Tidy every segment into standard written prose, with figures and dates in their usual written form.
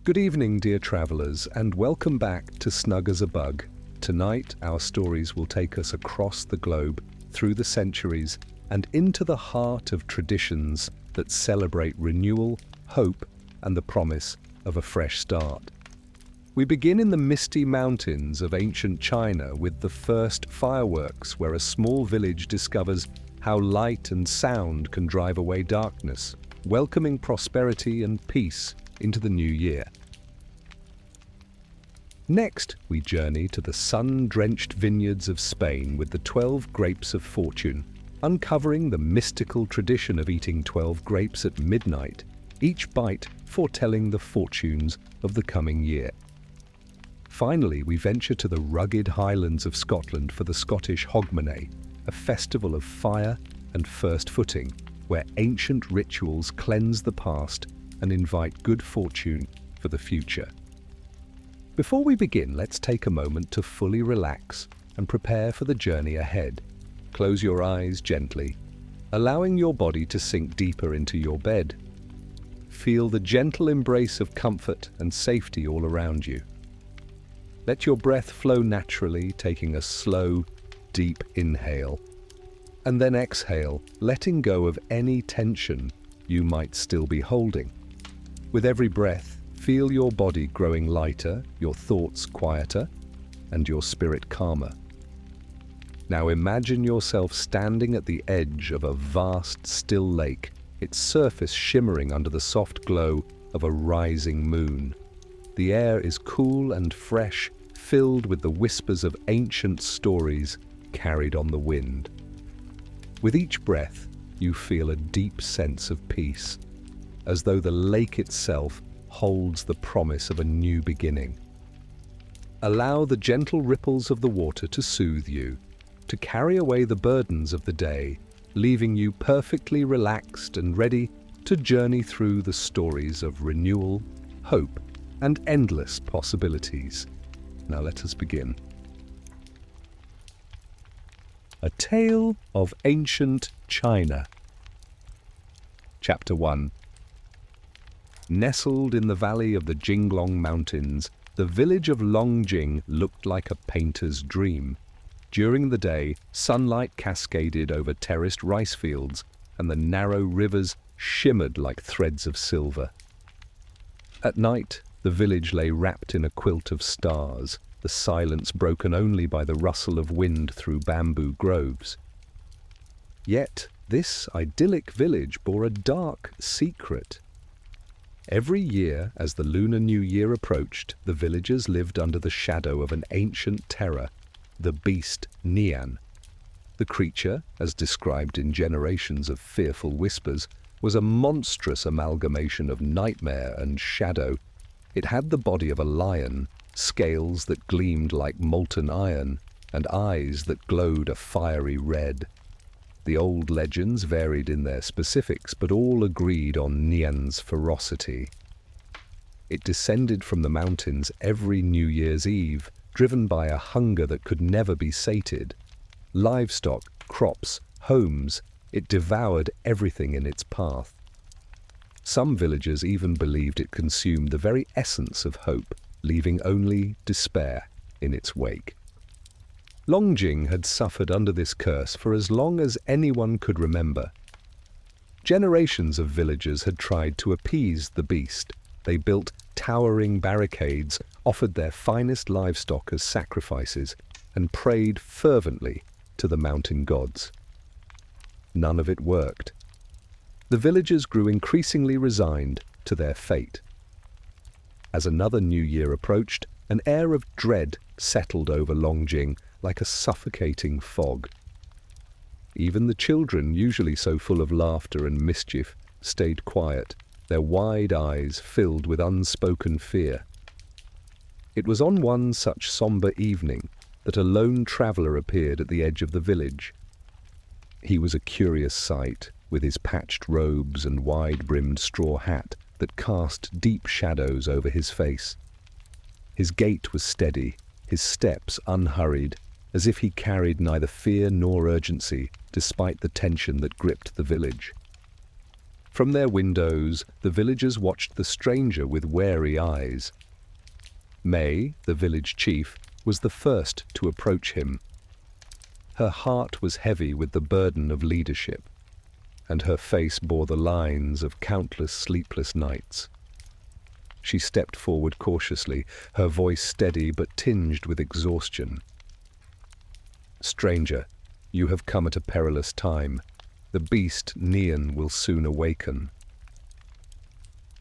Good evening, dear travellers, and welcome back to Snug as a Bug. Tonight, our stories will take us across the globe, through the centuries, and into the heart of traditions that celebrate renewal, hope, and the promise of a fresh start. We begin in the misty mountains of ancient China with the first fireworks, where a small village discovers how light and sound can drive away darkness, welcoming prosperity and peace into the new year. Next, we journey to the sun-drenched vineyards of Spain with the 12 grapes of fortune, uncovering the mystical tradition of eating 12 grapes at midnight, each bite foretelling the fortunes of the coming year. Finally, we venture to the rugged highlands of Scotland for the Scottish hogmanay, a festival of fire and first footing, where ancient rituals cleanse the past and invite good fortune for the future. Before we begin, let's take a moment to fully relax and prepare for the journey ahead. Close your eyes gently, allowing your body to sink deeper into your bed. Feel the gentle embrace of comfort and safety all around you. Let your breath flow naturally, taking a slow, deep inhale. And then exhale, letting go of any tension you might still be holding. With every breath, feel your body growing lighter, your thoughts quieter, and your spirit calmer. Now imagine yourself standing at the edge of a vast, still lake, its surface shimmering under the soft glow of a rising moon. The air is cool and fresh, filled with the whispers of ancient stories carried on the wind. With each breath, you feel a deep sense of peace, as though the lake itself holds the promise of a new beginning. Allow the gentle ripples of the water to soothe you, to carry away the burdens of the day, leaving you perfectly relaxed and ready to journey through the stories of renewal, hope, and endless possibilities. Now let us begin. A Tale of Ancient China. Chapter 1. Nestled in the valley of the Jinglong Mountains, the village of Longjing looked like a painter's dream. During the day, sunlight cascaded over terraced rice fields, and the narrow rivers shimmered like threads of silver. At night, the village lay wrapped in a quilt of stars, the silence broken only by the rustle of wind through bamboo groves. Yet, this idyllic village bore a dark secret. Every year, as the Lunar New Year approached, the villagers lived under the shadow of an ancient terror, the beast Nian. The creature, as described in generations of fearful whispers, was a monstrous amalgamation of nightmare and shadow. It had the body of a lion, scales that gleamed like molten iron, and eyes that glowed a fiery red. The old legends varied in their specifics, but all agreed on Nian's ferocity. It descended from the mountains every New Year's Eve, driven by a hunger that could never be sated. Livestock, crops, homes, it devoured everything in its path. Some villagers even believed it consumed the very essence of hope, leaving only despair in its wake. Longjing had suffered under this curse for as long as anyone could remember. Generations of villagers had tried to appease the beast. They built towering barricades, offered their finest livestock as sacrifices, and prayed fervently to the mountain gods. None of it worked. The villagers grew increasingly resigned to their fate. As another new year approached, an air of dread settled over Longjing like a suffocating fog. Even the children, usually so full of laughter and mischief, stayed quiet, their wide eyes filled with unspoken fear. It was on one such somber evening that a lone traveller appeared at the edge of the village. He was a curious sight, with his patched robes and wide-brimmed straw hat that cast deep shadows over his face. His gait was steady, his steps unhurried, as if he carried neither fear nor urgency, despite the tension that gripped the village. From their windows, the villagers watched the stranger with wary eyes. May, the village chief, was the first to approach him. Her heart was heavy with the burden of leadership, and her face bore the lines of countless sleepless nights. She stepped forward cautiously, her voice steady but tinged with exhaustion. "Stranger, you have come at a perilous time. The beast Neon will soon awaken."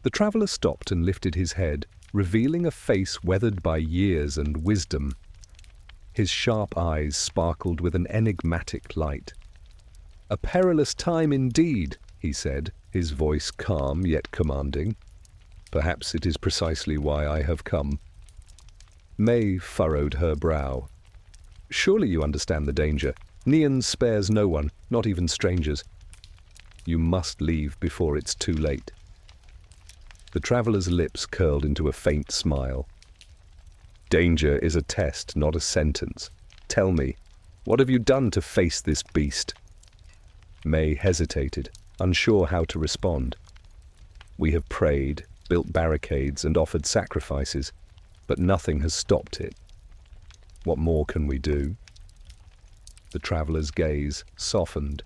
The traveller stopped and lifted his head, revealing a face weathered by years and wisdom. His sharp eyes sparkled with an enigmatic light. "A perilous time indeed," he said, his voice calm yet commanding. "Perhaps it is precisely why I have come." May furrowed her brow. "Surely you understand the danger. Neon spares no one, not even strangers. You must leave before it's too late." The traveller's lips curled into a faint smile. "Danger is a test, not a sentence. Tell me, what have you done to face this beast?" May hesitated, unsure how to respond. "We have prayed, built barricades, and offered sacrifices, but nothing has stopped it. What more can we do?" The traveller's gaze softened.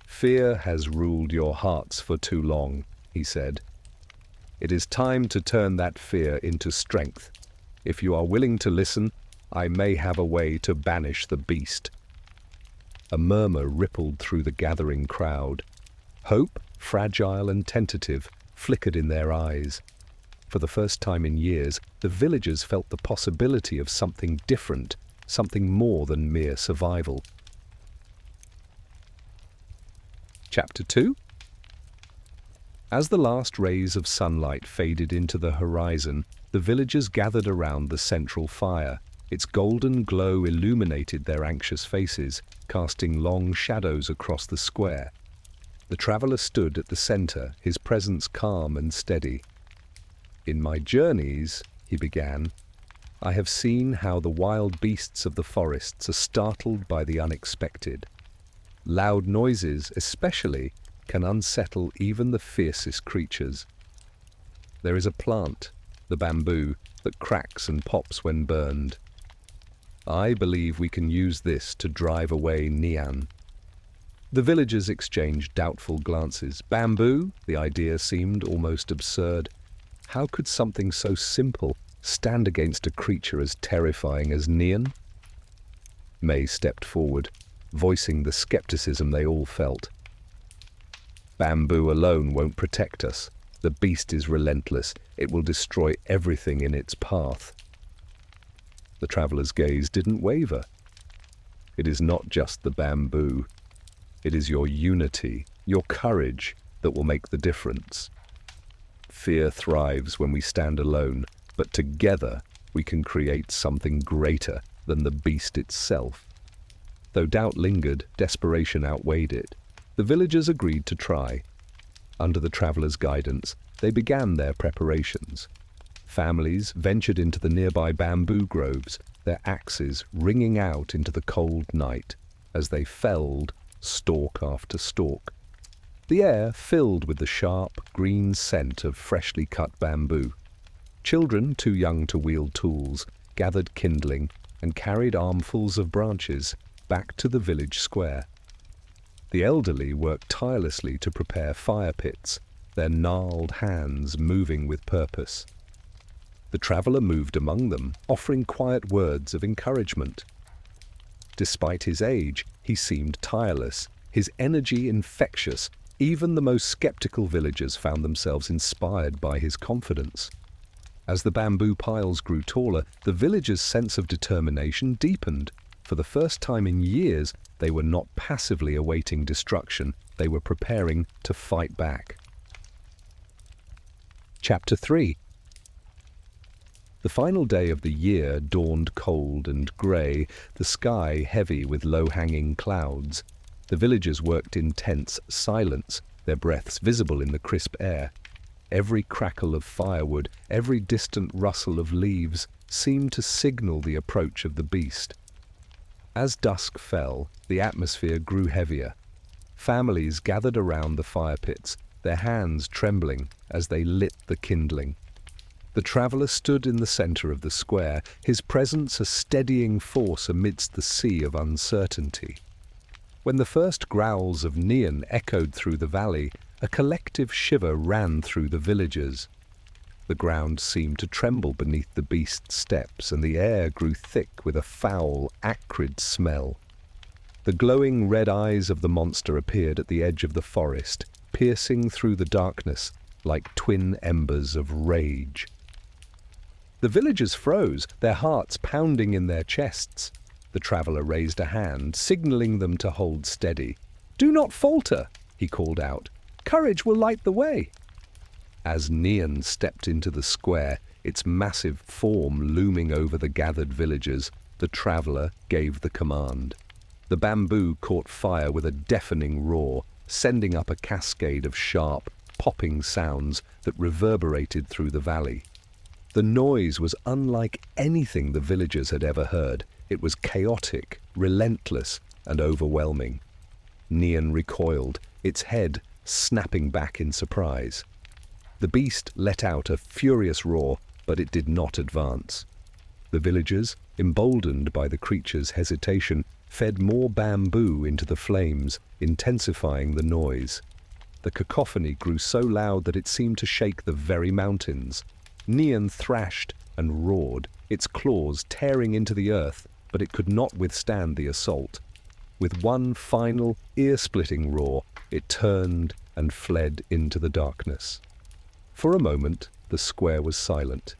"Fear has ruled your hearts for too long," he said. "It is time to turn that fear into strength. If you are willing to listen, I may have a way to banish the beast." A murmur rippled through the gathering crowd. Hope, fragile and tentative, flickered in their eyes. For the first time in years, the villagers felt the possibility of something different, something more than mere survival. Chapter 2. As the last rays of sunlight faded into the horizon, the villagers gathered around the central fire. Its golden glow illuminated their anxious faces, casting long shadows across the square. The traveller stood at the center, his presence calm and steady. "In my journeys," he began, "I have seen how the wild beasts of the forests are startled by the unexpected. Loud noises, especially, can unsettle even the fiercest creatures. There is a plant, the bamboo, that cracks and pops when burned. I believe we can use this to drive away Neon." The villagers exchanged doubtful glances. Bamboo? The idea seemed almost absurd. How could something so simple stand against a creature as terrifying as Neon? May stepped forward, voicing the skepticism they all felt. "Bamboo alone won't protect us. The beast is relentless. It will destroy everything in its path." The traveller's gaze didn't waver. "It is not just the bamboo. It is your unity, your courage, that will make the difference. Fear thrives when we stand alone, but together we can create something greater than the beast itself." Though doubt lingered, desperation outweighed it. The villagers agreed to try. Under the traveller's guidance, they began their preparations. Families ventured into the nearby bamboo groves, their axes ringing out into the cold night as they felled stalk after stalk. The air filled with the sharp, green scent of freshly cut bamboo. Children, too young to wield tools, gathered kindling and carried armfuls of branches back to the village square. The elderly worked tirelessly to prepare fire pits, their gnarled hands moving with purpose. The traveller moved among them, offering quiet words of encouragement. Despite his age, he seemed tireless, his energy infectious. Even the most skeptical villagers found themselves inspired by his confidence. As the bamboo piles grew taller, the villagers' sense of determination deepened. For the first time in years, they were not passively awaiting destruction, they were preparing to fight back. Chapter 3. The final day of the year dawned cold and grey, the sky heavy with low-hanging clouds. The villagers worked in tense silence, their breaths visible in the crisp air. Every crackle of firewood, every distant rustle of leaves seemed to signal the approach of the beast. As dusk fell, the atmosphere grew heavier. Families gathered around the fire pits, their hands trembling as they lit the kindling. The traveller stood in the centre of the square, his presence a steadying force amidst the sea of uncertainty. When the first growls of Nian echoed through the valley, a collective shiver ran through the villagers. The ground seemed to tremble beneath the beast's steps, and the air grew thick with a foul, acrid smell. The glowing red eyes of the monster appeared at the edge of the forest, piercing through the darkness like twin embers of rage. The villagers froze, their hearts pounding in their chests. The traveller raised a hand, signalling them to hold steady. "Do not falter," he called out. "Courage will light the way." As Nian stepped into the square, its massive form looming over the gathered villagers, the traveller gave the command. The bamboo caught fire with a deafening roar, sending up a cascade of sharp, popping sounds that reverberated through the valley. The noise was unlike anything the villagers had ever heard. It was chaotic, relentless, and overwhelming. Nian recoiled, its head snapping back in surprise. The beast let out a furious roar, but it did not advance. The villagers, emboldened by the creature's hesitation, fed more bamboo into the flames, intensifying the noise. The cacophony grew so loud that it seemed to shake the very mountains. Nian thrashed and roared, its claws tearing into the earth, but it could not withstand the assault. With one final, ear-splitting roar, it turned and fled into the darkness. For a moment, the square was silent.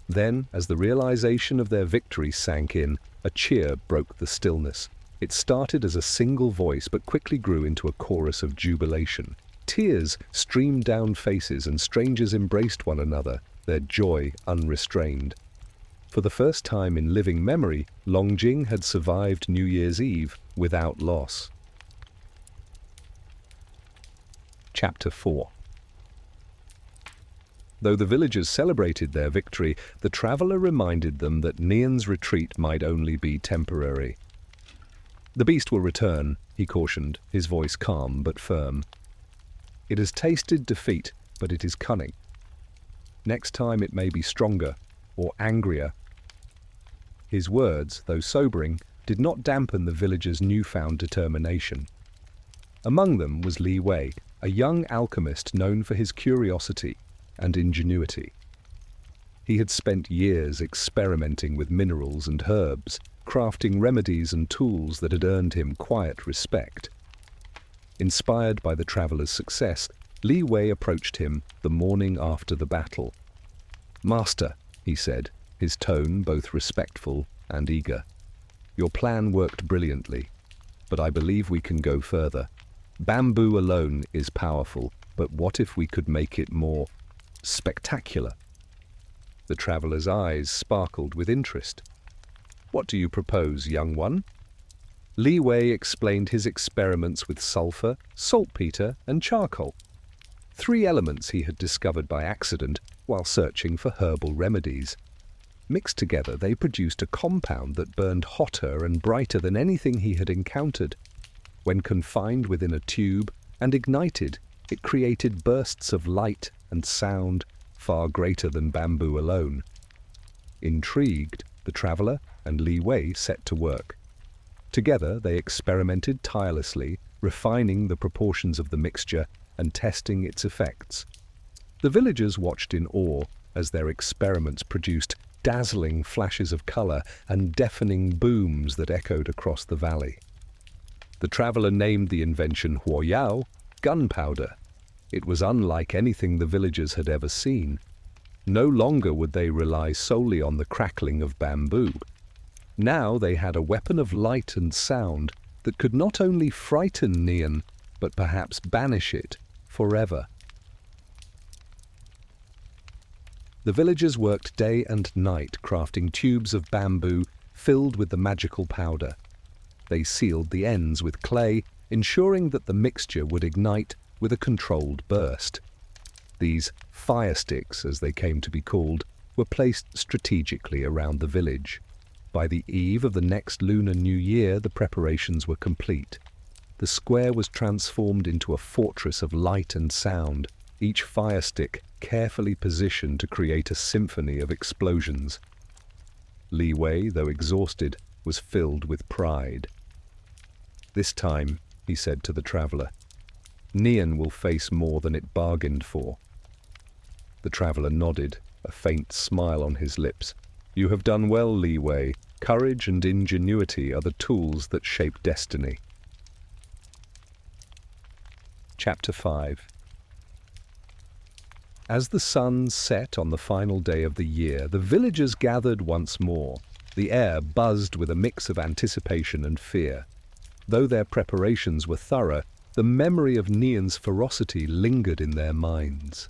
Then, as the realization of their victory sank in, a cheer broke the stillness. It started as a single voice, but quickly grew into a chorus of jubilation. Tears streamed down faces, and strangers embraced one another, their joy unrestrained. For the first time in living memory, Longjing had survived New Year's Eve without loss. Chapter 4. Though the villagers celebrated their victory, the traveller reminded them that Nian's retreat might only be temporary. "The beast will return," he cautioned, his voice calm but firm. "It has tasted defeat, but it is cunning. Next time it may be stronger, or angrier." His words, though sobering, did not dampen the villagers' newfound determination. Among them was Li Wei, a young alchemist known for his curiosity and ingenuity. He had spent years experimenting with minerals and herbs, crafting remedies and tools that had earned him quiet respect. Inspired by the traveller's success, Li Wei approached him the morning after the battle. "Master," he said, his tone both respectful and eager, "your plan worked brilliantly, but I believe we can go further. Bamboo alone is powerful, but what if we could make it more spectacular?" The traveller's eyes sparkled with interest. "What do you propose, young one?" Li Wei explained his experiments with sulfur, saltpeter, and charcoal. 3 elements he had discovered by accident while searching for herbal remedies. Mixed together, they produced a compound that burned hotter and brighter than anything he had encountered. When confined within a tube and ignited, it created bursts of light and sound far greater than bamboo alone. Intrigued, the traveller and Li Wei set to work. Together they experimented tirelessly, refining the proportions of the mixture and testing its effects. The villagers watched in awe as their experiments produced dazzling flashes of colour and deafening booms that echoed across the valley. The traveller named the invention huoyao, gunpowder. It was unlike anything the villagers had ever seen. No longer would they rely solely on the crackling of bamboo. Now they had a weapon of light and sound that could not only frighten Nian, but perhaps banish it forever. The villagers worked day and night crafting tubes of bamboo filled with the magical powder. They sealed the ends with clay, ensuring that the mixture would ignite with a controlled burst. These fire sticks, as they came to be called, were placed strategically around the village. By the eve of the next Lunar New Year, the preparations were complete. the square was transformed into a fortress of light and sound, each fire stick carefully positioned to create a symphony of explosions. Li Wei, though exhausted, was filled with pride. "This time," he said to the traveler, "Nian will face more than it bargained for." The traveler nodded, a faint smile on his lips. "You have done well, Li Wei. Courage and ingenuity are the tools that shape destiny." Chapter 5. As the sun set on the final day of the year, the villagers gathered once more. The air buzzed with a mix of anticipation and fear. Though their preparations were thorough, the memory of Nian's ferocity lingered in their minds.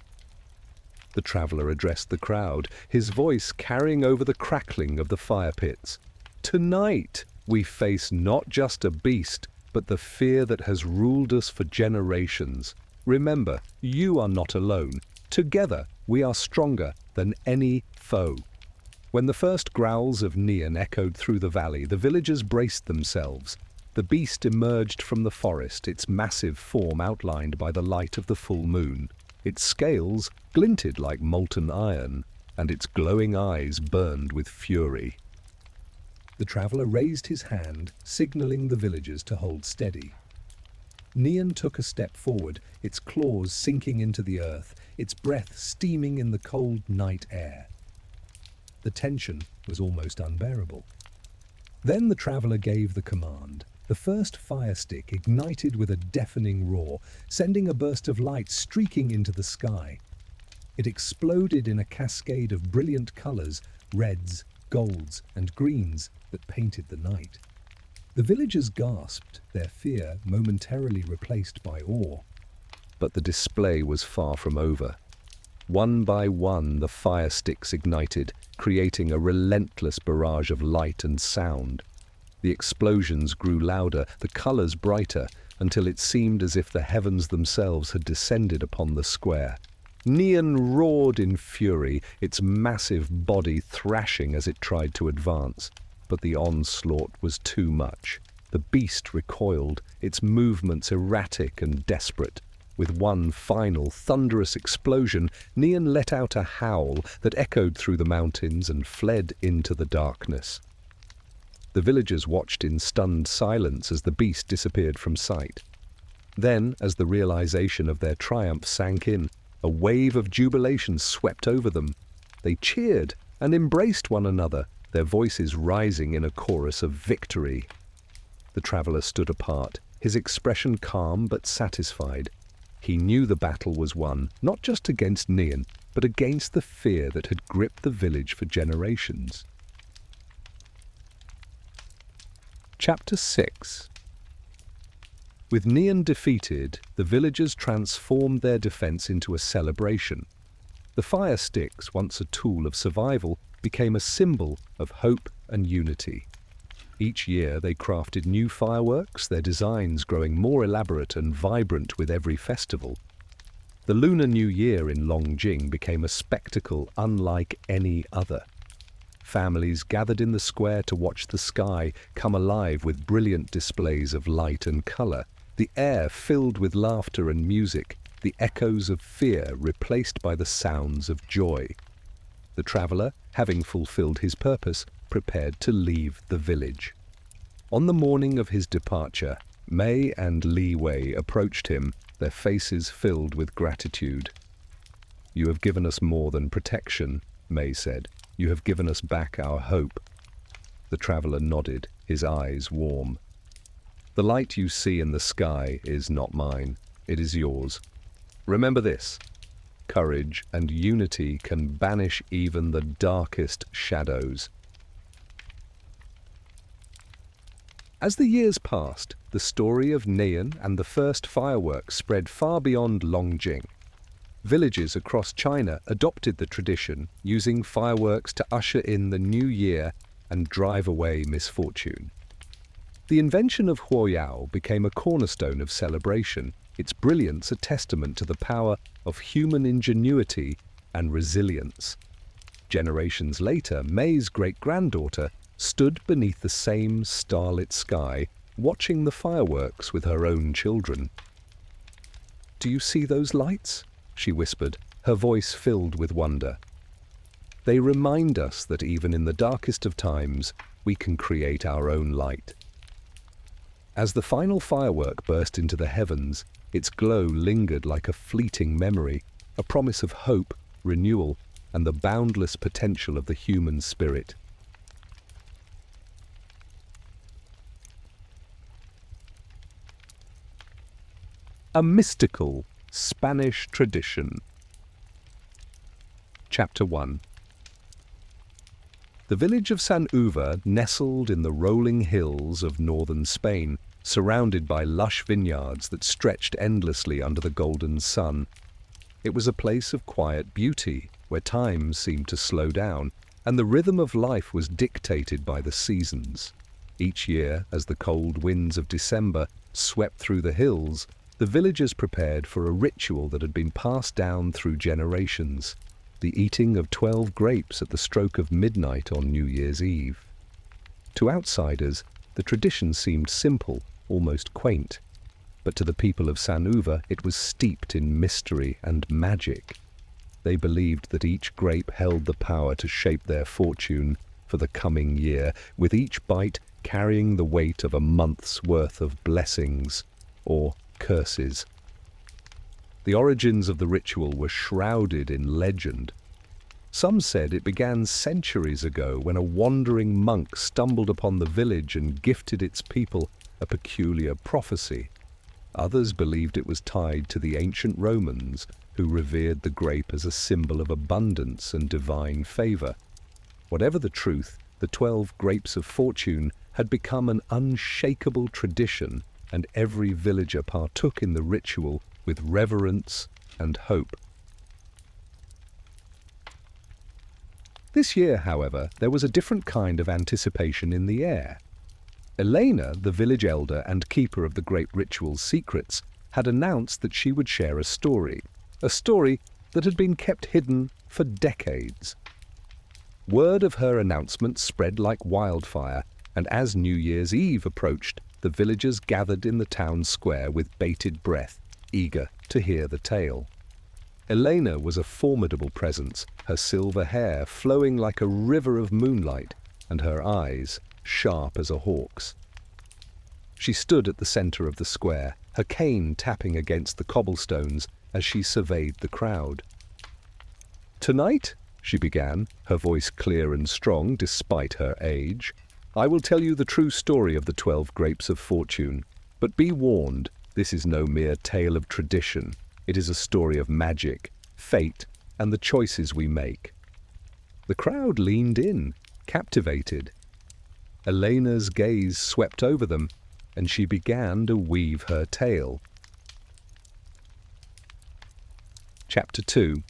The traveller addressed the crowd, his voice carrying over the crackling of the fire pits. "Tonight we face not just a beast, but the fear that has ruled us for generations. Remember, you are not alone. Together we are stronger than any foe." When the first growls of Nian echoed through the valley, the villagers braced themselves. The beast emerged from the forest, its massive form outlined by the light of the full moon. Its scales glinted like molten iron, and its glowing eyes burned with fury. The traveller raised his hand, signaling the villagers to hold steady. Nian took a step forward, its claws sinking into the earth, its breath steaming in the cold night air. The tension was almost unbearable. Then the traveller gave the command. The first fire stick ignited with a deafening roar, sending a burst of light streaking into the sky. It exploded in a cascade of brilliant colours, reds, golds, and greens that painted the night. The villagers gasped, their fear momentarily replaced by awe. But the display was far from over. One by one, the fire sticks ignited, creating a relentless barrage of light and sound. The explosions grew louder, the colours brighter, until it seemed as if the heavens themselves had descended upon the square. Nian roared in fury, its massive body thrashing as it tried to advance. But the onslaught was too much. The beast recoiled, its movements erratic and desperate. With one final thunderous explosion, Nian let out a howl that echoed through the mountains and fled into the darkness. The villagers watched in stunned silence as the beast disappeared from sight. Then, as the realization of their triumph sank in, a wave of jubilation swept over them. They cheered and embraced one another, their voices rising in a chorus of victory. The traveller stood apart, his expression calm but satisfied. He knew the battle was won, not just against Nian, but against the fear that had gripped the village for generations. Chapter 6. With Nian defeated, the villagers transformed their defense into a celebration. The fire sticks, once a tool of survival, became a symbol of hope and unity. Each year they crafted new fireworks, their designs growing more elaborate and vibrant with every festival. The Lunar New Year in Longjing became a spectacle unlike any other. Families gathered in the square to watch the sky come alive with brilliant displays of light and colour, the air filled with laughter and music, the echoes of fear replaced by the sounds of joy. The traveller, having fulfilled his purpose, prepared to leave the village. On the morning of his departure, Mei and Li Wei approached him, their faces filled with gratitude. "You have given us more than protection," Mei said. "You have given us back our hope." The traveller nodded, his eyes warm. "The light you see in the sky is not mine, it is yours. Remember this: courage and unity can banish even the darkest shadows." As the years passed, the story of Nian and the first fireworks spread far beyond Longjing. Villages across China adopted the tradition, using fireworks to usher in the new year and drive away misfortune. The invention of huoyao became a cornerstone of celebration, its brilliance a testament to the power of human ingenuity and resilience. Generations later, Mei's great-granddaughter stood beneath the same starlit sky, watching the fireworks with her own children. "Do you see those lights?" she whispered, her voice filled with wonder. "They remind us that even in the darkest of times, we can create our own light." As the final firework burst into the heavens, its glow lingered like a fleeting memory, a promise of hope, renewal, and the boundless potential of the human spirit. A mystical Spanish tradition. Chapter 1. The village of San Uva nestled in the rolling hills of northern Spain, surrounded by lush vineyards that stretched endlessly under the golden sun. It was a place of quiet beauty, where time seemed to slow down, and the rhythm of life was dictated by the seasons. Each year, as the cold winds of December swept through the hills, the villagers prepared for a ritual that had been passed down through generations: the eating of 12 grapes at the stroke of midnight on New Year's Eve. To outsiders, the tradition seemed simple, almost quaint, but to the people of San Uva it was steeped in mystery and magic. They believed that each grape held the power to shape their fortune for the coming year, with each bite carrying the weight of a month's worth of blessings or curses. The origins of the ritual were shrouded in legend. Some said it began centuries ago when a wandering monk stumbled upon the village and gifted its people a peculiar prophecy. Others believed it was tied to the ancient Romans, who revered the grape as a symbol of abundance and divine favor. Whatever the truth, the 12 grapes of fortune had become an unshakable tradition, and every villager partook in the ritual with reverence and hope. This year, however, there was a different kind of anticipation in the air. Elena, the village elder and keeper of the grape ritual's secrets, had announced that she would share a story that had been kept hidden for decades. Word of her announcement spread like wildfire, and as New Year's Eve approached, the villagers gathered in the town square with bated breath, eager to hear the tale. Elena was a formidable presence, her silver hair flowing like a river of moonlight, and her eyes sharp as a hawk's. She stood at the center of the square, her cane tapping against the cobblestones as she surveyed the crowd. "Tonight," she began, her voice clear and strong despite her age, "I will tell you the true story of the 12 grapes of fortune. But be warned, this is no mere tale of tradition. It is a story of magic, fate, and the choices we make." The crowd leaned in, captivated. Elena's gaze swept over them, and she began to weave her tale. Chapter 2.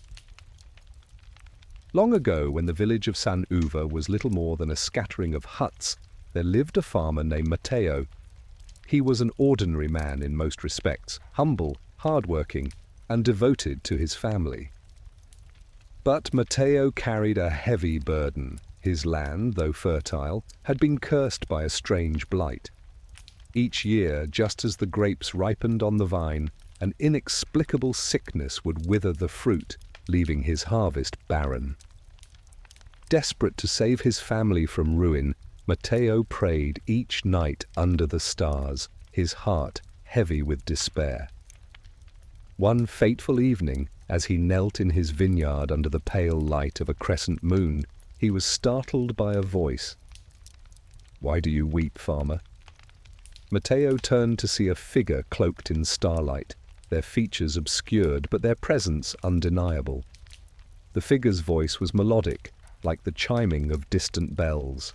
Long ago, when the village of San Uva was little more than a scattering of huts, there lived a farmer named Mateo. He was an ordinary man in most respects, humble, hard-working, and devoted to his family. But Mateo carried a heavy burden. His land, though fertile, had been cursed by a strange blight. Each year, just as the grapes ripened on the vine, an inexplicable sickness would wither the fruit, leaving his harvest barren. Desperate to save his family from ruin, Mateo prayed each night under the stars, his heart heavy with despair. One fateful evening, as he knelt in his vineyard under the pale light of a crescent moon, he was startled by a voice. "Why do you weep, farmer?" Mateo turned to see a figure cloaked in starlight, their features obscured, but their presence undeniable. The figure's voice was melodic, like the chiming of distant bells.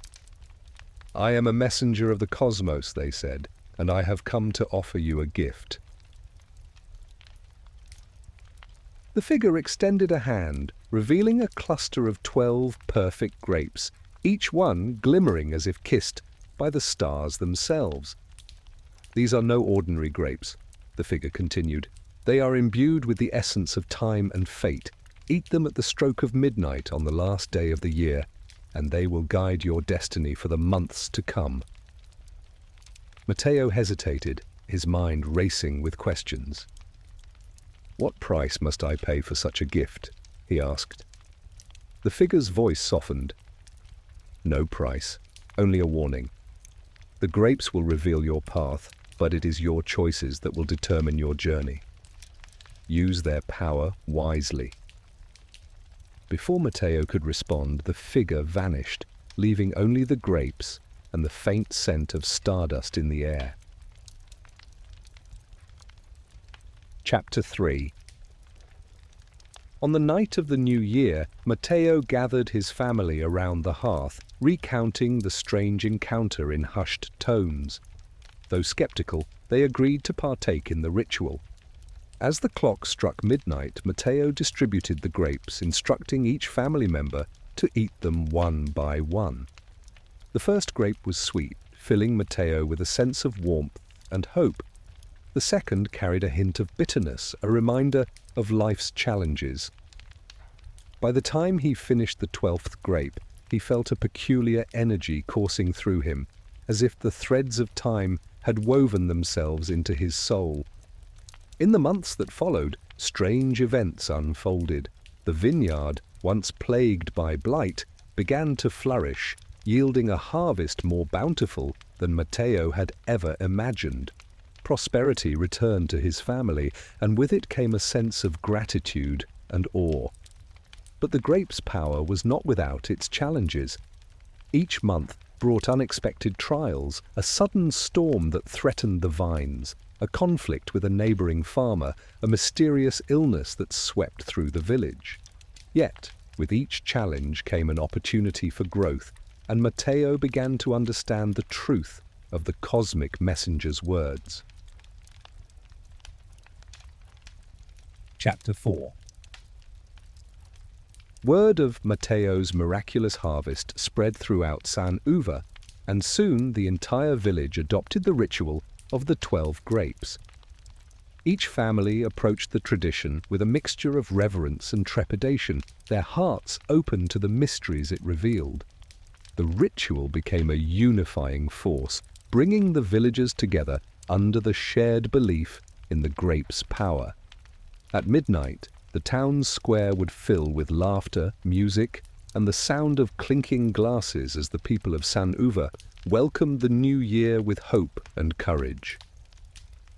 "I am a messenger of the cosmos," they said, "and I have come to offer you a gift." The figure extended a hand, revealing a cluster of 12 perfect grapes, each one glimmering as if kissed by the stars themselves. "These are no ordinary grapes," the figure continued. "They are imbued with the essence of time and fate. Eat them at the stroke of midnight on the last day of the year, and they will guide your destiny for the months to come." Matteo hesitated, his mind racing with questions. "What price must I pay for such a gift?" he asked. The figure's voice softened. "No price, only a warning. The grapes will reveal your path, but it is your choices that will determine your journey. Use their power wisely." Before Matteo could respond, the figure vanished, leaving only the grapes and the faint scent of stardust in the air. Chapter 3. On the night of the new year, Matteo gathered his family around the hearth, recounting the strange encounter in hushed tones. Though skeptical, they agreed to partake in the ritual. As the clock struck midnight, Matteo distributed the grapes, instructing each family member to eat them one by one. The first grape was sweet, filling Matteo with a sense of warmth and hope. The second carried a hint of bitterness, a reminder of life's challenges. By the time he finished the 12th grape, he felt a peculiar energy coursing through him, as if the threads of time had woven themselves into his soul. In the months that followed, strange events unfolded. The vineyard, once plagued by blight, began to flourish, yielding a harvest more bountiful than Matteo had ever imagined. Prosperity returned to his family, and with it came a sense of gratitude and awe. But the grape's power was not without its challenges. Each month brought unexpected trials, a sudden storm that threatened the vines, a conflict with a neighboring farmer, a mysterious illness that swept through the village. Yet, with each challenge came an opportunity for growth, and Matteo began to understand the truth of the cosmic messenger's words. Chapter 4. Word of Matteo's miraculous harvest spread throughout San Uva, and soon the entire village adopted the ritual of the 12 grapes. Each family approached the tradition with a mixture of reverence and trepidation, their hearts open to the mysteries it revealed. The ritual became a unifying force, bringing the villagers together under the shared belief in the grape's power. At midnight, the town's square would fill with laughter, music, and the sound of clinking glasses as the people of San Uva welcomed the new year with hope and courage.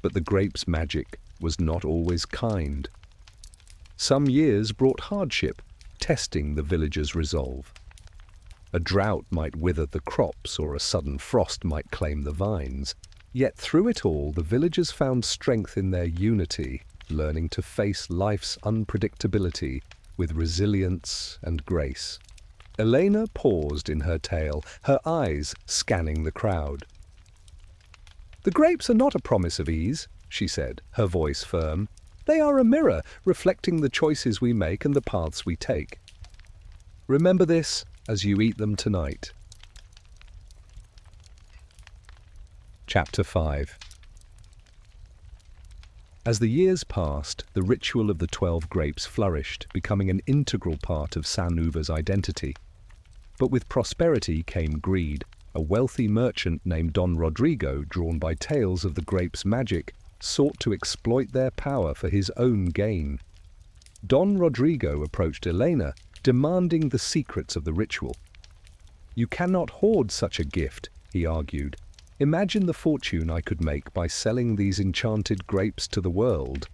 But the grape's magic was not always kind. Some years brought hardship, testing the villagers' resolve. A drought might wither the crops, or a sudden frost might claim the vines. Yet through it all, the villagers found strength in their unity, learning to face life's unpredictability with resilience and grace. Elena paused in her tale, her eyes scanning the crowd. "The grapes are not a promise of ease," she said, her voice firm. "They are a mirror, reflecting the choices we make and the paths we take. Remember this as you eat them tonight." Chapter 5. As the years passed, the ritual of the 12 grapes flourished, becoming an integral part of San Uva's identity. But with prosperity came greed. A wealthy merchant named Don Rodrigo, drawn by tales of the grape's magic, sought to exploit their power for his own gain. Don Rodrigo approached Elena, demanding the secrets of the ritual. "You cannot hoard such a gift," he argued. "Imagine the fortune I could make by selling these enchanted grapes to the world."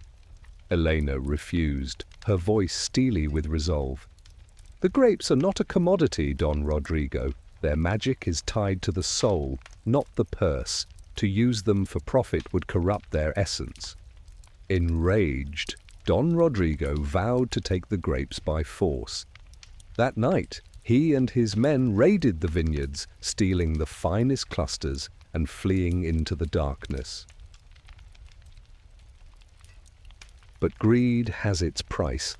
Elena refused, her voice steely with resolve. "The grapes are not a commodity, Don Rodrigo. Their magic is tied to the soul, not the purse. To use them for profit would corrupt their essence." Enraged, Don Rodrigo vowed to take the grapes by force. That night, he and his men raided the vineyards, stealing the finest clusters and fleeing into the darkness. But greed has its price.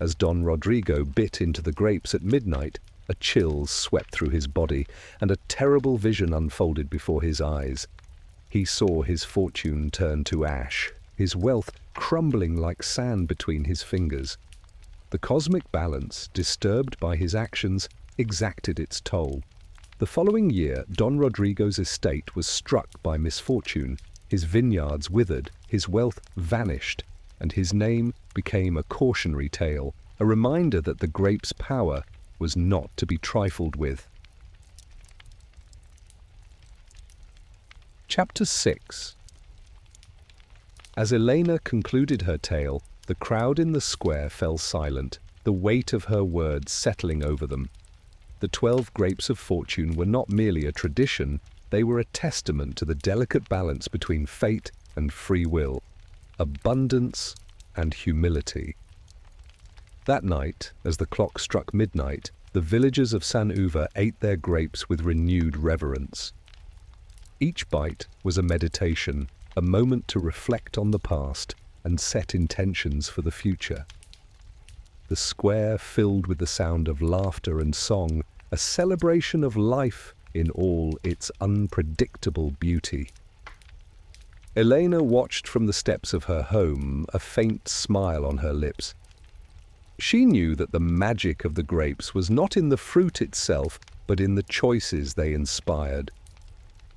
As Don Rodrigo bit into the grapes at midnight, a chill swept through his body, and a terrible vision unfolded before his eyes. He saw his fortune turn to ash, his wealth crumbling like sand between his fingers. The cosmic balance, disturbed by his actions, exacted its toll. The following year, Don Rodrigo's estate was struck by misfortune. His vineyards withered, his wealth vanished, and his name became a cautionary tale, a reminder that the grape's power was not to be trifled with. Chapter 6. As Elena concluded her tale, the crowd in the square fell silent, the weight of her words settling over them. The 12 grapes of fortune were not merely a tradition, they were a testament to the delicate balance between fate and free will, abundance and humility. That night, as the clock struck midnight, the villagers of San Uva ate their grapes with renewed reverence. Each bite was a meditation, a moment to reflect on the past and set intentions for the future. The square filled with the sound of laughter and song, a celebration of life in all its unpredictable beauty. Elena watched from the steps of her home, a faint smile on her lips. She knew that the magic of the grapes was not in the fruit itself, but in the choices they inspired.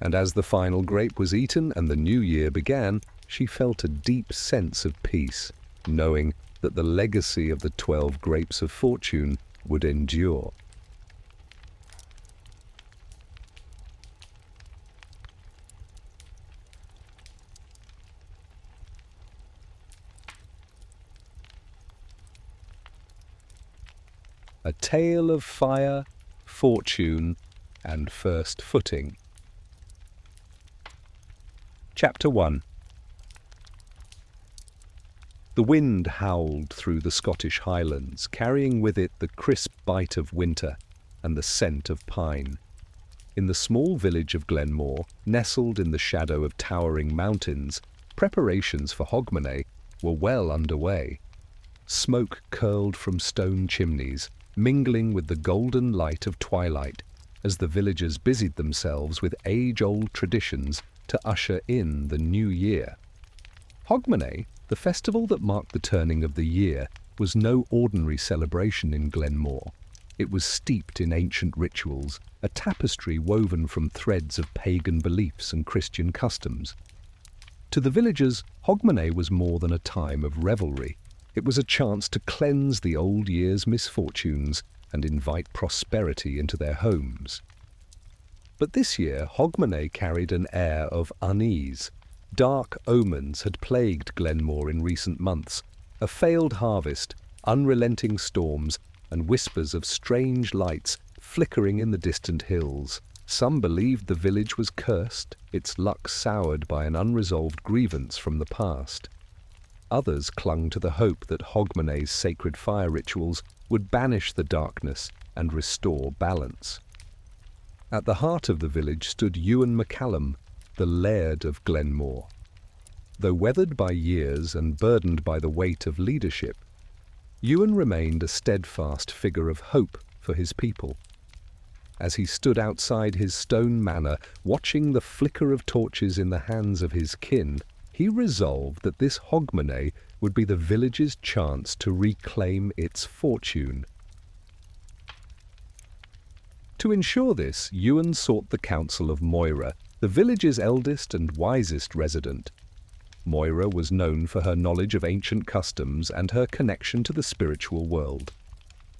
And as the final grape was eaten and the new year began, she felt a deep sense of peace, knowing that the legacy of the 12 grapes of fortune would endure. A tale of fire, fortune, and first footing. Chapter 1. The wind howled through the Scottish Highlands, carrying with it the crisp bite of winter and the scent of pine. In the small village of Glenmore, nestled in the shadow of towering mountains, preparations for hogmanay were well underway. Smoke curled from stone chimneys, mingling with the golden light of twilight, as the villagers busied themselves with age-old traditions to usher in the new year. Hogmanay, the festival that marked the turning of the year, was no ordinary celebration in Glenmore. It was steeped in ancient rituals, a tapestry woven from threads of pagan beliefs and Christian customs. To the villagers, hogmanay was more than a time of revelry. It was a chance to cleanse the old year's misfortunes and invite prosperity into their homes. But this year, hogmanay carried an air of unease. Dark omens had plagued Glenmore in recent months, a failed harvest, unrelenting storms, and whispers of strange lights flickering in the distant hills. Some believed the village was cursed, its luck soured by an unresolved grievance from the past. Others clung to the hope that hogmanay's sacred fire rituals would banish the darkness and restore balance. At the heart of the village stood Ewan MacCallum, the laird of Glenmore. Though weathered by years and burdened by the weight of leadership, Ewan remained a steadfast figure of hope for his people. As he stood outside his stone manor, watching the flicker of torches in the hands of his kin, he resolved that this hogmanay would be the village's chance to reclaim its fortune. To ensure this, Ewan sought the counsel of Moira, the village's eldest and wisest resident. Moira was known for her knowledge of ancient customs and her connection to the spiritual world.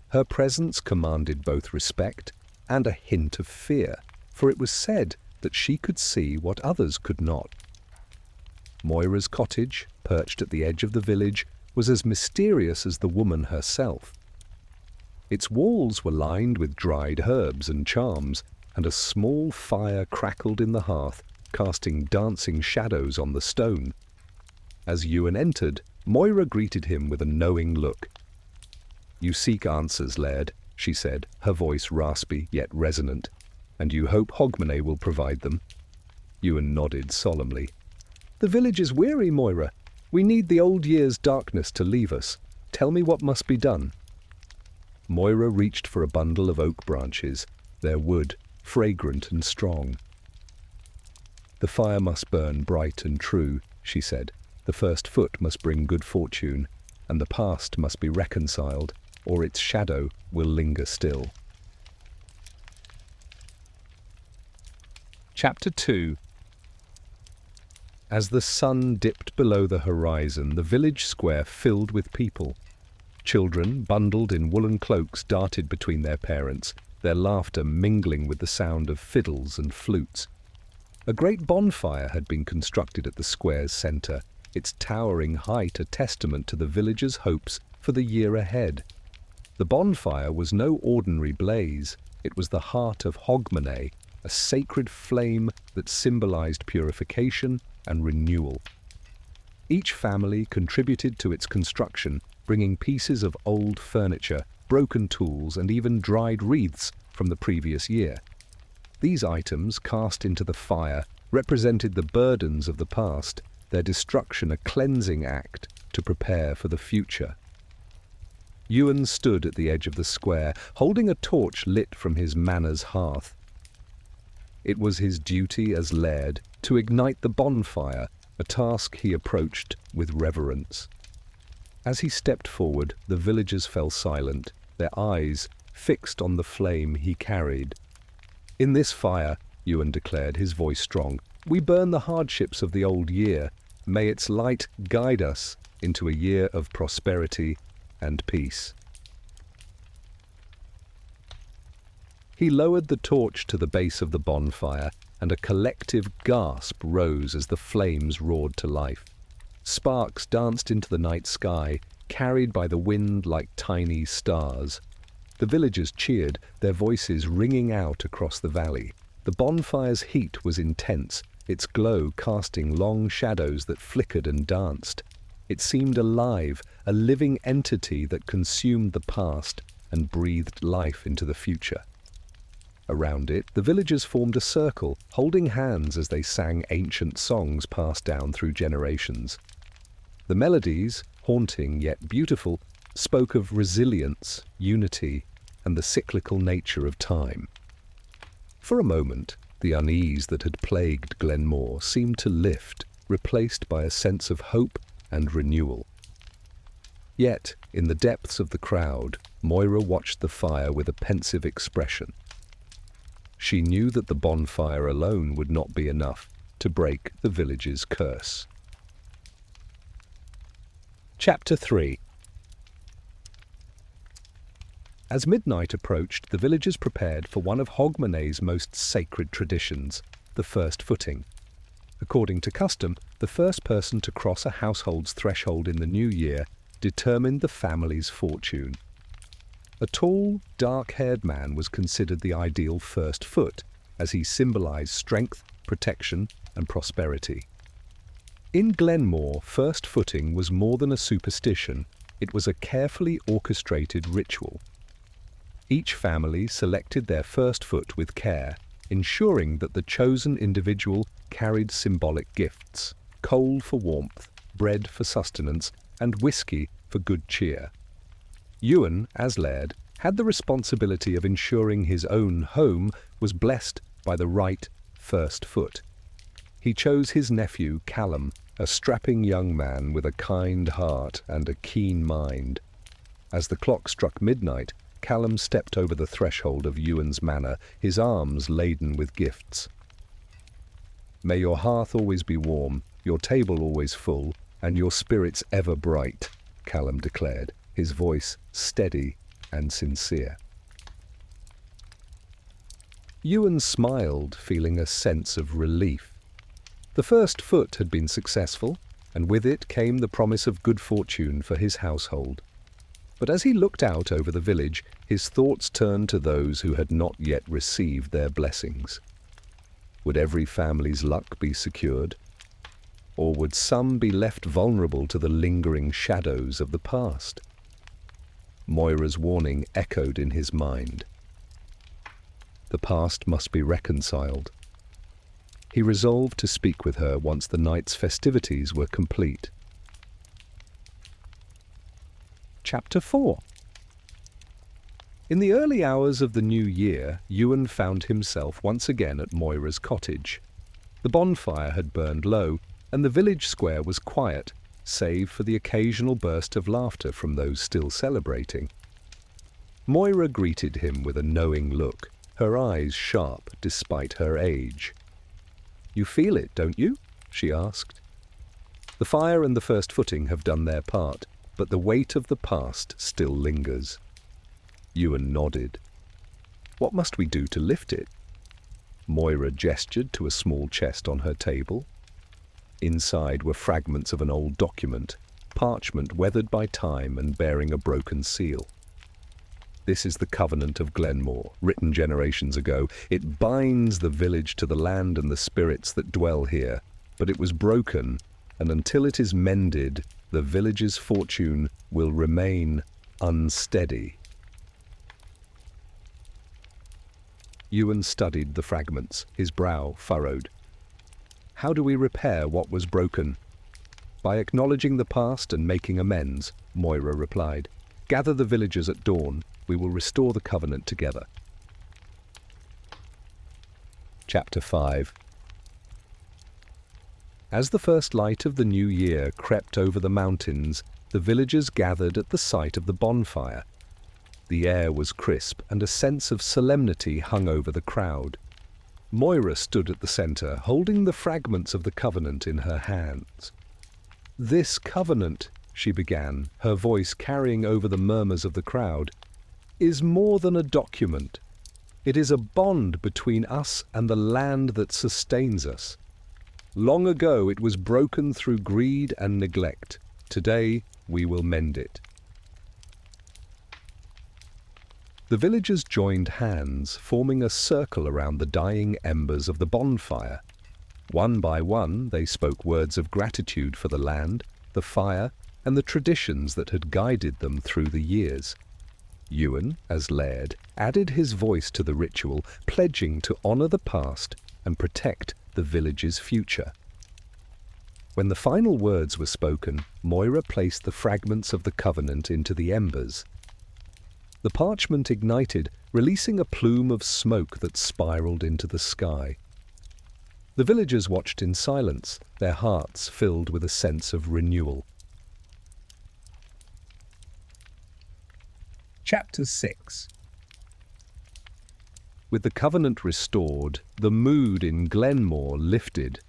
Her presence commanded both respect and a hint of fear, for it was said that she could see what others could not. Moira's cottage, perched at the edge of the village, was as mysterious as the woman herself. Its walls were lined with dried herbs and charms, and a small fire crackled in the hearth, casting dancing shadows on the stone. As Ewan entered, Moira greeted him with a knowing look. "You seek answers, laird," she said, her voice raspy yet resonant. "And you hope hogmanay will provide them?" Ewan nodded solemnly. "The village is weary, Moira. We need the old year's darkness to leave us. Tell me what must be done." Moira reached for a bundle of oak branches, their wood fragrant and strong. "The fire must burn bright and true," she said. "The first foot must bring good fortune, and the past must be reconciled, or its shadow will linger still." Chapter 2. As the sun dipped below the horizon, the village square filled with people. Children, bundled in woolen cloaks, darted between their parents, their laughter mingling with the sound of fiddles and flutes. A great bonfire had been constructed at the square's centre, its towering height a testament to the villagers' hopes for the year ahead. The bonfire was no ordinary blaze. It was the heart of hogmanay, a sacred flame that symbolized purification and renewal. Each family contributed to its construction, bringing pieces of old furniture, broken tools, and even dried wreaths from the previous year. These items, cast into the fire, represented the burdens of the past, their destruction a cleansing act to prepare for the future. Ewan stood at the edge of the square, holding a torch lit from his manor's hearth. It was his duty as laird to ignite the bonfire, a task he approached with reverence. As he stepped forward, the villagers fell silent, their eyes fixed on the flame he carried. "In this fire," Ewan declared, his voice strong, "we burn the hardships of the old year. May its light guide us into a year of prosperity and peace." He lowered the torch to the base of the bonfire, and a collective gasp rose as the flames roared to life. Sparks danced into the night sky, carried by the wind like tiny stars. The villagers cheered, their voices ringing out across the valley. The bonfire's heat was intense, its glow casting long shadows that flickered and danced. It seemed alive, a living entity that consumed the past and breathed life into the future. Around it, the villagers formed a circle, holding hands as they sang ancient songs passed down through generations. The melodies, haunting yet beautiful, spoke of resilience, unity, and the cyclical nature of time. For a moment, the unease that had plagued Glenmore seemed to lift, replaced by a sense of hope and renewal. Yet, in the depths of the crowd, Moira watched the fire with a pensive expression. She knew that the bonfire alone would not be enough to break the village's curse. Chapter 3. As midnight approached, the villagers prepared for one of Hogmanay's most sacred traditions, the first footing. According to custom, the first person to cross a household's threshold in the new year determined the family's fortune. A tall, dark-haired man was considered the ideal first foot, as he symbolized strength, protection, and prosperity. In Glenmore, first footing was more than a superstition. It was a carefully orchestrated ritual. Each family selected their first foot with care, ensuring that the chosen individual carried symbolic gifts: coal for warmth, bread for sustenance, and whiskey for good cheer. Ewan, as laird, had the responsibility of ensuring his own home was blessed by the right first foot. He chose his nephew, Callum, a strapping young man with a kind heart and a keen mind. As the clock struck midnight, Callum stepped over the threshold of Ewan's manor, his arms laden with gifts. "May your hearth always be warm, your table always full, and your spirits ever bright," Callum declared, his voice steady and sincere. Ewan smiled, feeling a sense of relief. The first foot had been successful, and with it came the promise of good fortune for his household. But as he looked out over the village, his thoughts turned to those who had not yet received their blessings. Would every family's luck be secured? Or would some be left vulnerable to the lingering shadows of the past? Moira's warning echoed in his mind. The past must be reconciled. He resolved to speak with her once the night's festivities were complete. Chapter 4. In the early hours of the new year, Ewan found himself once again at Moira's cottage. The bonfire had burned low, and the village square was quiet, save for the occasional burst of laughter from those still celebrating. Moira greeted him with a knowing look, her eyes sharp despite her age. "You feel it, don't you?" she asked. "The fire and the first footing have done their part, but the weight of the past still lingers." Ewan nodded. "What must we do to lift it?" Moira gestured to a small chest on her table. Inside were fragments of an old document, parchment weathered by time and bearing a broken seal. "This is the Covenant of Glenmore, written generations ago. It binds the village to the land and the spirits that dwell here, but it was broken, and until it is mended, the village's fortune will remain unsteady." Ewan studied the fragments, his brow furrowed. "How do we repair what was broken?" "By acknowledging the past and making amends," Moira replied. "Gather the villagers at dawn. We will restore the covenant together." Chapter 5. As the first light of the new year crept over the mountains, the villagers gathered at the site of the bonfire. The air was crisp, and a sense of solemnity hung over the crowd. Moira stood at the centre, holding the fragments of the covenant in her hands. "This covenant," she began, her voice carrying over the murmurs of the crowd, "is more than a document. It is a bond between us and the land that sustains us. Long ago it was broken through greed and neglect. Today we will mend it." The villagers joined hands, forming a circle around the dying embers of the bonfire. One by one they spoke words of gratitude for the land, the fire, and the traditions that had guided them through the years. Ewan, as Laird, added his voice to the ritual, pledging to honour the past and protect the village's future. When the final words were spoken, Moira placed the fragments of the covenant into the embers. The parchment ignited, releasing a plume of smoke that spiraled into the sky. The villagers watched in silence, their hearts filled with a sense of renewal. Chapter 6. With the covenant restored, the mood in Glenmore lifted.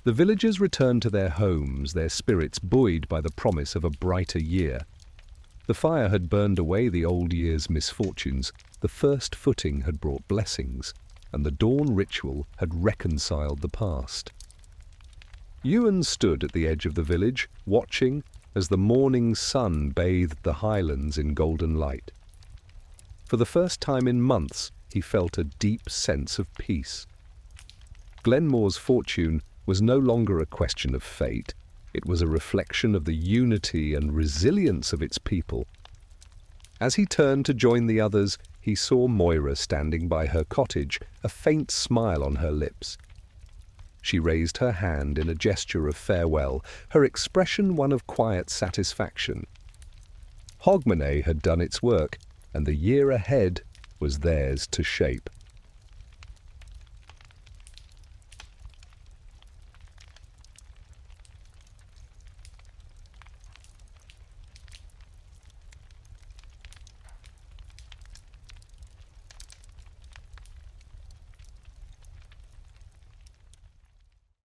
The villagers returned to their homes, their spirits buoyed by the promise of a brighter year. The fire had burned away the old year's misfortunes, the first footing had brought blessings, and the dawn ritual had reconciled the past. Ewan stood at the edge of the village, watching as the morning sun bathed the highlands in golden light. For the first time in months, he felt a deep sense of peace. Glenmore's fortune was no longer a question of fate. It was a reflection of the unity and resilience of its people. As he turned to join the others, he saw Moira standing by her cottage, a faint smile on her lips. She raised her hand in a gesture of farewell, her expression one of quiet satisfaction. Hogmanay had done its work, and the year ahead was theirs to shape.